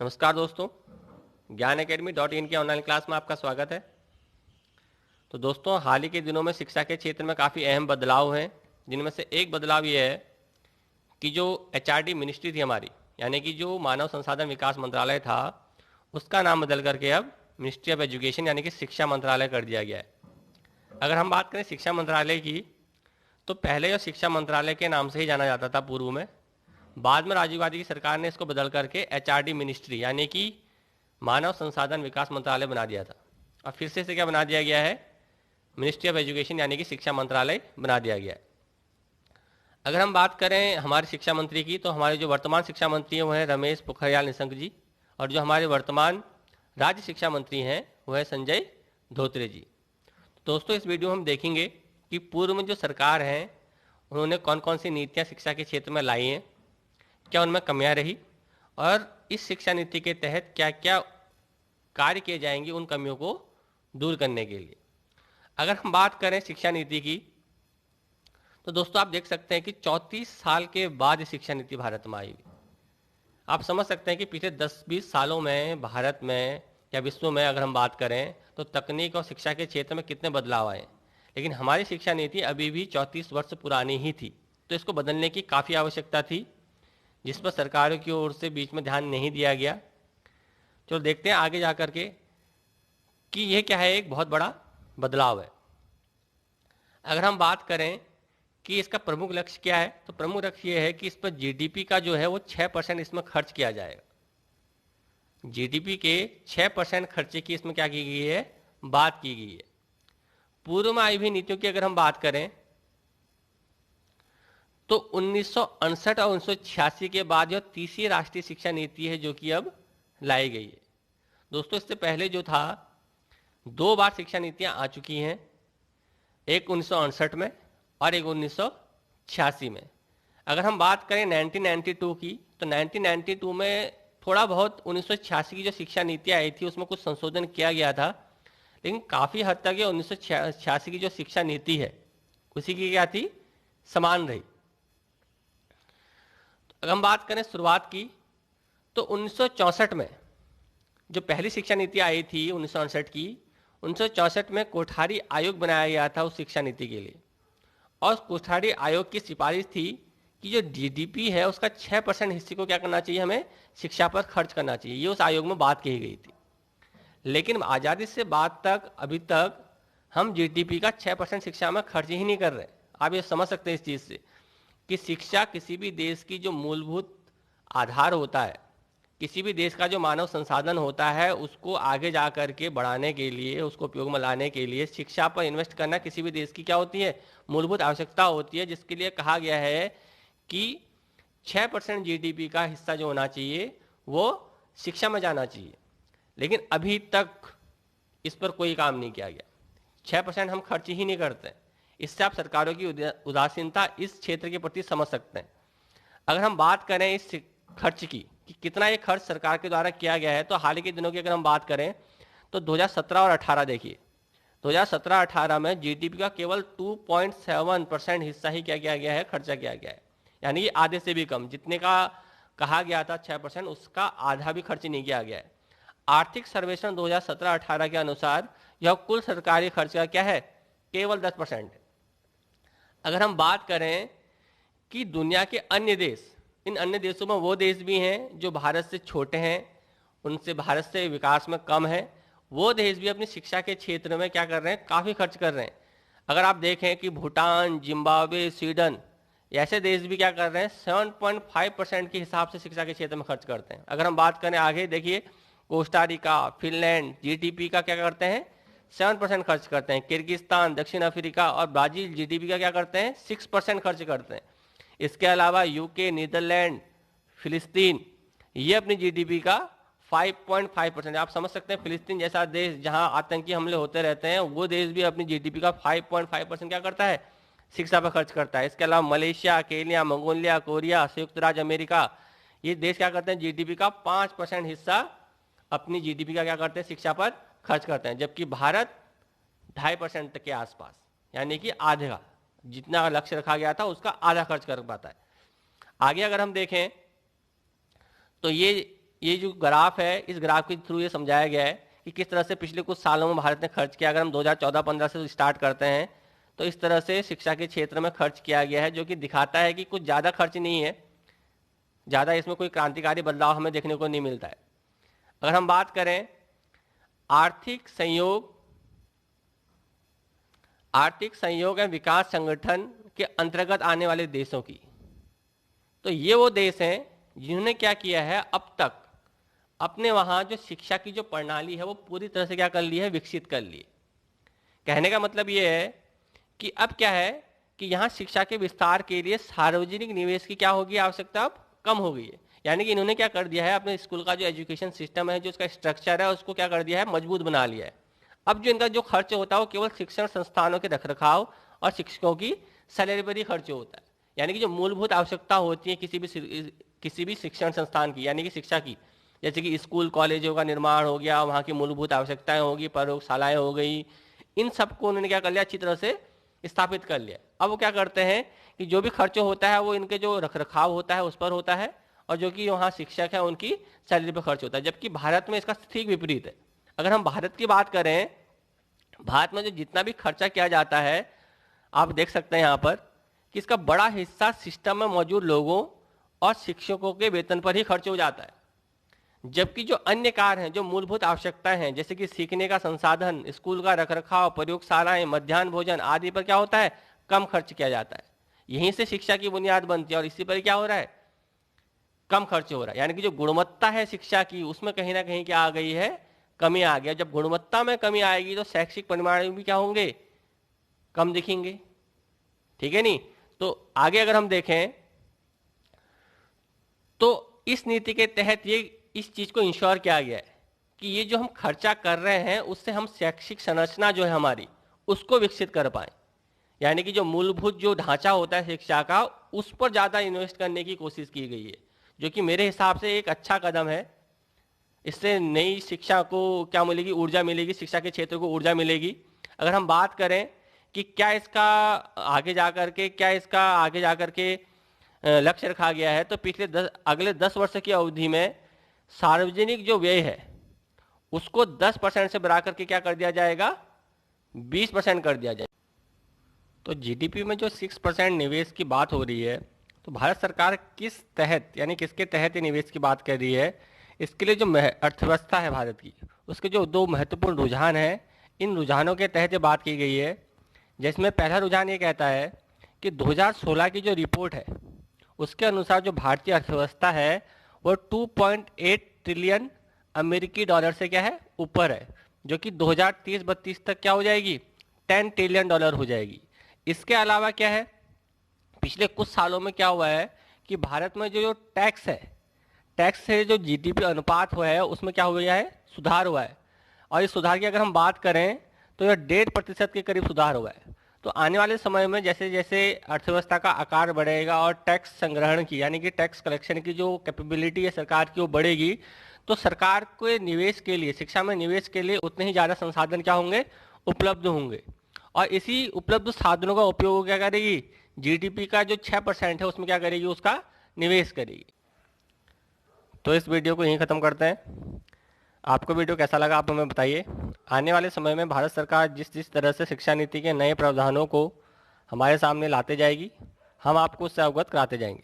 नमस्कार दोस्तों, ज्ञान एकेडमी .in की ऑनलाइन क्लास में आपका स्वागत है। तो दोस्तों, हाल ही के दिनों में शिक्षा के क्षेत्र में काफ़ी अहम बदलाव हैं, जिनमें से एक बदलाव ये है कि जो HRD मिनिस्ट्री थी हमारी, यानी कि जो मानव संसाधन विकास मंत्रालय था, उसका नाम बदल करके अब मिनिस्ट्री ऑफ एजुकेशन यानी कि शिक्षा मंत्रालय कर दिया गया है। अगर हम बात करें शिक्षा मंत्रालय की, तो पहले यह शिक्षा मंत्रालय के नाम से ही जाना जाता था पूर्व में। बाद में राजीव गांधी की सरकार ने इसको बदल करके HRD मिनिस्ट्री यानी कि मानव संसाधन विकास मंत्रालय बना दिया था। और फिर से इसे क्या बना दिया गया है, मिनिस्ट्री ऑफ एजुकेशन यानी कि शिक्षा मंत्रालय बना दिया गया है। अगर हम बात करें हमारे शिक्षा मंत्री की, तो हमारे जो वर्तमान शिक्षा मंत्री हैं वो है रमेश पोखरियाल निशंक जी, और जो हमारे वर्तमान राज्य शिक्षा मंत्री हैं वो है संजय धोत्रे जी। दोस्तों, इस वीडियो में हम देखेंगे कि पूर्व में जो सरकार है उन्होंने कौन कौन सी नीतियाँ शिक्षा के क्षेत्र में लाई हैं, क्या उनमें कमियां रही, और इस शिक्षा नीति के तहत क्या क्या कार्य किए जाएंगे उन कमियों को दूर करने के लिए। अगर हम बात करें शिक्षा नीति की, तो दोस्तों आप देख सकते हैं कि 34 साल के बाद ये शिक्षा नीति भारत में आई हुई। आप समझ सकते हैं कि पिछले 10-20 सालों में भारत में या विश्व में अगर हम बात करें तो तकनीक और शिक्षा के क्षेत्र में कितने बदलाव आए, लेकिन हमारी शिक्षा नीति अभी भी 34 वर्ष पुरानी ही थी। तो इसको बदलने की काफ़ी आवश्यकता थी, जिस पर सरकारों की ओर से बीच में ध्यान नहीं दिया गया। चलो देखते हैं आगे जा करके कि यह क्या है, एक बहुत बड़ा बदलाव है। अगर हम बात करें कि इसका प्रमुख लक्ष्य क्या है, तो प्रमुख लक्ष्य यह है कि इस पर GDP का जो है वो 6% इसमें खर्च किया जाएगा। GDP के 6% खर्चे की इसमें क्या की गई है, बात की गई है। पूर्व में आई हुई नीतियों की अगर हम बात करें तो 1968 और 1986 के बाद यह तीसरी राष्ट्रीय शिक्षा नीति है जो कि अब लाई गई है। दोस्तों, इससे पहले जो था 2 बार शिक्षा नीतियां आ चुकी हैं, एक 1968 में और एक 1986 में। अगर हम बात करें 1992 की, तो 1992 में थोड़ा बहुत 1986 की जो शिक्षा नीतियां आई थी उसमें कुछ संशोधन किया गया था, लेकिन काफ़ी हद तक ये 1986 की जो शिक्षा नीति है उसी की क्या थी, समान रही। अगर हम बात करें शुरुआत की, तो 1964 में जो पहली शिक्षा नीति आई थी 1968 की, 1964 में कोठारी आयोग बनाया गया था उस शिक्षा नीति के लिए। और कोठारी आयोग की सिफारिश थी कि जो GDP है उसका 6% हिस्से को क्या करना चाहिए, हमें शिक्षा पर खर्च करना चाहिए। ये उस आयोग में बात कही गई थी। लेकिन आज़ादी से बाद तक अभी तक हम GDP का 6% शिक्षा में खर्च ही नहीं कर रहे। आप ये समझ सकते हैं इस चीज़ से कि शिक्षा किसी भी देश की जो मूलभूत आधार होता है, किसी भी देश का जो मानव संसाधन होता है, उसको आगे जा कर के बढ़ाने के लिए, उसको उपयोग में लाने के लिए शिक्षा पर इन्वेस्ट करना किसी भी देश की क्या होती है, मूलभूत आवश्यकता होती है, जिसके लिए कहा गया है कि 6% GDP का हिस्सा जो होना चाहिए वो शिक्षा में जाना चाहिए। लेकिन अभी तक इस पर कोई काम नहीं किया गया। 6% हम खर्च ही नहीं करते। इससे आप सरकारों की उदासीनता इस क्षेत्र के प्रति समझ सकते हैं। अगर हम बात करें इस खर्च की कि कितना ये खर्च सरकार के द्वारा किया गया है, तो हाल ही के दिनों की अगर हम बात करें तो 2017 और 18 देखिए, 2017-18 में GDP का केवल 2.7% हिस्सा ही क्या किया गया है, खर्चा किया गया है। यानी कि आधे से भी कम, जितने का कहा गया था 6%, उसका आधा भी खर्च नहीं किया गया है। आर्थिक सर्वेक्षण 2017-18 के अनुसार यह कुल सरकारी खर्च का क्या है, केवल 10% है। अगर हम बात करें कि दुनिया के अन्य देश, इन अन्य देशों में वो देश भी हैं जो भारत से छोटे हैं, उनसे भारत से विकास में कम है, वो देश भी अपनी शिक्षा के क्षेत्र में क्या कर रहे हैं, काफ़ी खर्च कर रहे हैं। अगर आप देखें कि भूटान, जिम्बाब्वे, स्वीडन, ऐसे देश भी क्या कर रहे हैं, 7.5% के हिसाब से शिक्षा के क्षेत्र में खर्च करते हैं। अगर हम बात करें आगे देखिए, कोस्टारिका, फिनलैंड GDP का क्या करते हैं, 7% खर्च करते हैं। किर्गिस्तान, दक्षिण अफ्रीका और ब्राज़ील GDP का क्या करते हैं, 6% खर्च करते हैं। इसके अलावा UK, नीदरलैंड, फिलिस्तीन, ये अपनी GDP का 5.5%। आप समझ सकते हैं फिलिस्तीन जैसा देश जहां आतंकी हमले होते रहते हैं, वो देश भी अपनी GDP का 5.5% क्या करता है, शिक्षा पर खर्च करता है। इसके अलावा मलेशिया, केन्या, मंगोलिया, कोरिया, संयुक्त राज्य अमेरिका, ये देश क्या करते हैं, GDP का 5% हिस्सा अपनी GDP का क्या करते हैं, शिक्षा पर खर्च करते हैं। जबकि भारत 2.5% तक के आसपास, यानी कि आधे का, जितना लक्ष्य रखा गया था उसका आधा खर्च कर पाता है। आगे अगर हम देखें तो ये ये जो ग्राफ है, इस ग्राफ के थ्रू ये समझाया गया है कि किस तरह से पिछले कुछ सालों में भारत ने खर्च किया। अगर हम 2014-15 से स्टार्ट करते हैं तो इस तरह से शिक्षा के क्षेत्र में खर्च किया गया है, जो कि दिखाता है कि कुछ ज़्यादा खर्च नहीं है, ज़्यादा इसमें कोई क्रांतिकारी बदलाव हमें देखने को नहीं मिलता है। अगर हम बात करें आर्थिक संयोग एवं विकास संगठन के अंतर्गत आने वाले देशों की, तो ये वो देश हैं जिन्होंने क्या किया है, अब तक अपने वहाँ जो शिक्षा की जो प्रणाली है वो पूरी तरह से क्या कर ली है, विकसित कर ली है। कहने का मतलब ये है कि अब क्या है कि यहाँ शिक्षा के विस्तार के लिए सार्वजनिक निवेश की क्या होगी, आवश्यकता अब कम हो गई है। यानी कि इन्होंने क्या कर दिया है, अपने स्कूल का जो एजुकेशन सिस्टम है, जो उसका स्ट्रक्चर है, उसको क्या कर दिया है, मजबूत बना लिया है। अब जो इनका जो खर्च होता है वो केवल शिक्षण संस्थानों के रखरखाव और शिक्षकों की सैलरी पर ही खर्च होता है। यानी कि जो मूलभूत आवश्यकता होती है किसी भी शिक्षण संस्थान की, यानी कि शिक्षा की, जैसे कि स्कूल कॉलेजों का निर्माण हो गया, वहाँ की मूलभूत आवश्यकताएं होगी, प्रयोगशालाएं हो गई, इन सबको उन्होंने क्या कर लिया, अच्छी तरह से स्थापित कर लिया। अब वो क्या करते हैं कि जो भी खर्च होता है वो इनके जो रखरखाव होता है उस पर होता है, और जो कि वहाँ शिक्षक है उनकी सैलरी पर खर्च होता है। जबकि भारत में इसका ठीक विपरीत है। अगर हम भारत की बात करें, भारत में जो जितना भी खर्चा किया जाता है, आप देख सकते हैं यहाँ पर कि इसका बड़ा हिस्सा सिस्टम में मौजूद लोगों और शिक्षकों के वेतन पर ही खर्च हो जाता है। जबकि जो अन्य कार्य हैं, जो मूलभूत आवश्यकताएं हैं, जैसे कि सीखने का संसाधन, स्कूल का रखरखाव, प्रयोगशालाएं, मध्याह्न भोजन आदि पर क्या होता है, कम खर्च किया जाता है। यहीं से शिक्षा की बुनियाद बनती है और इसी पर क्या हो रहा है, कम खर्च हो रहा है। यानी कि जो गुणवत्ता है शिक्षा की, उसमें कहीं ना कहीं क्या आ गई है, कमी आ गया। जब गुणवत्ता में कमी आएगी तो शैक्षिक परिणाम भी क्या होंगे, कम दिखेंगे। ठीक है नहीं? तो आगे अगर हम देखें तो इस नीति के तहत ये इस चीज को इंश्योर किया गया है कि ये जो हम खर्चा कर रहे हैं उससे हम शैक्षिक संरचना जो है हमारी, उसको विकसित कर पाए। यानी कि जो मूलभूत जो ढांचा होता है शिक्षा का, उस पर ज्यादा इन्वेस्ट करने की कोशिश की गई है, जो कि मेरे हिसाब से एक अच्छा कदम है। इससे नई शिक्षा को क्या मिलेगी, ऊर्जा मिलेगी, शिक्षा के क्षेत्र को ऊर्जा मिलेगी। अगर हम बात करें कि क्या इसका आगे जाकर के लक्ष्य रखा गया है, तो अगले 10 वर्ष की अवधि में सार्वजनिक जो व्यय है उसको 10% से बढ़ा करके क्या कर दिया जाएगा, 20% कर दिया जाएगा। तो जीडीपी में जो 6% निवेश की बात हो रही है, तो भारत सरकार किस तहत, यानी किसके तहत ये निवेश की बात कर रही है, इसके लिए जो अर्थव्यवस्था है भारत की, उसके जो 2 महत्वपूर्ण रुझान हैं, इन रुझानों के तहत ये बात की गई है। जिसमें पहला रुझान ये कहता है कि 2016 की जो रिपोर्ट है उसके अनुसार जो भारतीय अर्थव्यवस्था है वो 2.8 ट्रिलियन अमेरिकी डॉलर से क्या है, ऊपर है, जो कि 2030-32 तक क्या हो जाएगी, 10 ट्रिलियन डॉलर हो जाएगी। इसके अलावा क्या है, पिछले कुछ सालों में क्या हुआ है कि भारत में जो टैक्स है, टैक्स से जो जीडीपी अनुपात हुआ है उसमें क्या हुआ है, सुधार हुआ है। और इस सुधार की अगर हम बात करें तो यह 1.5% के करीब सुधार हुआ है। तो आने वाले समय में जैसे जैसे अर्थव्यवस्था का आकार बढ़ेगा और टैक्स संग्रहण की, यानी कि टैक्स कलेक्शन की जो कैपेबिलिटी है सरकार की, वो बढ़ेगी, तो सरकार को निवेश के लिए, शिक्षा में निवेश के लिए उतने ही ज़्यादा संसाधन क्या होंगे, उपलब्ध होंगे। और इसी उपलब्ध साधनों का उपयोग क्या करेगी, जीडीपी का जो 6% है उसमें क्या करेगी, उसका निवेश करेगी। तो इस वीडियो को यहीं ख़त्म करते हैं। आपको वीडियो कैसा लगा आप हमें बताइए। आने वाले समय में भारत सरकार जिस जिस तरह से शिक्षा नीति के नए प्रावधानों को हमारे सामने लाते जाएगी, हम आपको उससे अवगत कराते जाएंगे।